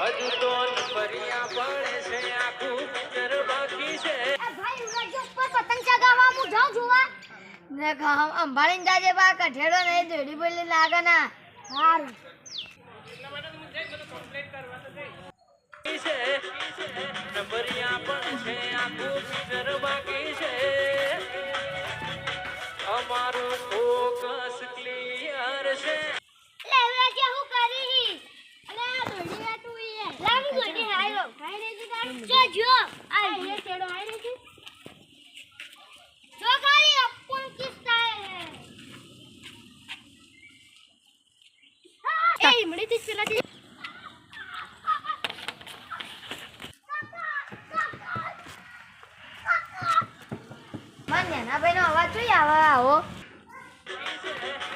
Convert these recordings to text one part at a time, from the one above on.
હજુ તો નંબરિયા પડે છે આખું પિક્ચર બાકી છે ભાઈ ઉરાજો પર પતંગ ચગાવવા હું જાઉં જોવા ને અંબાડીને જાજે બા કઠેડો નહીં દોડી બોલી લાગે ના હારું નંબરિયા પણ છે આખું પિક્ચર બાકી છે અમારું ફોકસ ક્લિયર છે લે ઉરાજો હું કરી અલે આ દોડી વાટું ઈ લાવ દોડી હાયો હાઈ રેજી કાઢ જો આ એ છેડો હાઈ રેજી જો ખાલી અપન કિસ્સા હે એ મળી થી ચલાતી ના ભાઈ નો અવાજ જોઈ આવો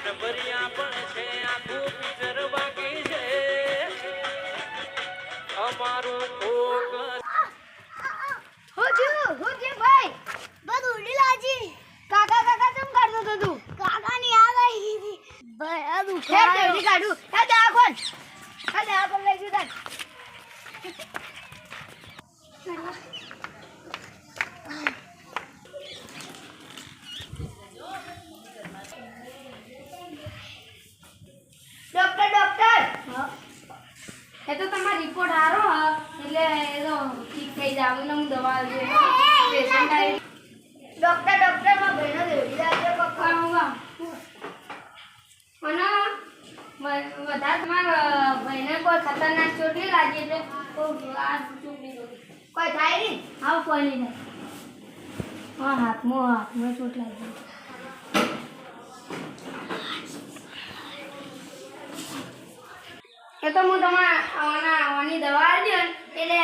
નંબરિયા પણ છે આખું પિક્ચર બાકી છે અમારું ફોકસ હોજે ભાઈ બધું ઉડી લાજી કાકા કેમ કરતો તો તું કાકા ની આ ગઈ ભાઈ આ દુખે દેડી કાઢું હે આખો લઈ જુદા ડોક્ટર એ તો તમારો રિપોર્ટ આરો એટલે એ તો ઠીક થઈ જાવ ને હું દવા દે પેશન્ટ આઈ ડોક્ટર માં ભાઈનો દેડી દાજે પપ્પા હોવા મને વધારે તમારા ભાઈને કોઈ ખતરનાક ચોટ નહીં લાગી એટલે આ ચોટી કોઈ થાય નહીં હા કોઈ નહીં થાય હાથમાં ચોટ લાગી એ તો હું તમારા આની દવા આપી એટલે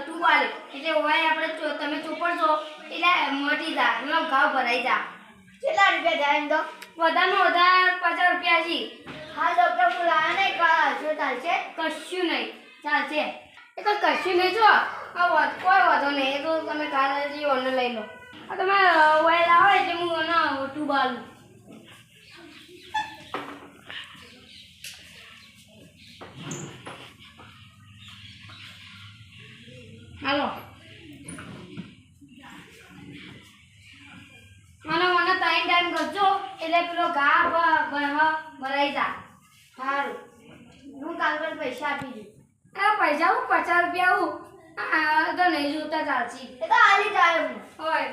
તું આલે એટલે ઓય આપણે તમે ચોપડજો એટલે મટી જા એનો ઘાવ ભરાઈ જા કેટલા રૂપિયા જાય એમ તો વધારે 50 રૂપિયા છે હા ડોક્ટર બોલાવે ને જો ચાલશે કશું નહીં ચાલશે એ તો કશું નહીં જો કોઈ વાંધો નહીં એ તો તમે કાલે જઈ ઓને લઈ લો આ તમે ઓય લાવો એટલે હું ટ્યુબ આલું હાલો મને ટાઈમ કરજો એટલે પેલો ઘા ભરાઈ જા સારું હું કાલ પર પૈસા આપી દઉં પૈસા હું 50 રૂપિયા હું તો નહીં જોતા ચાલશે એ તો હાલી જાય હું હોય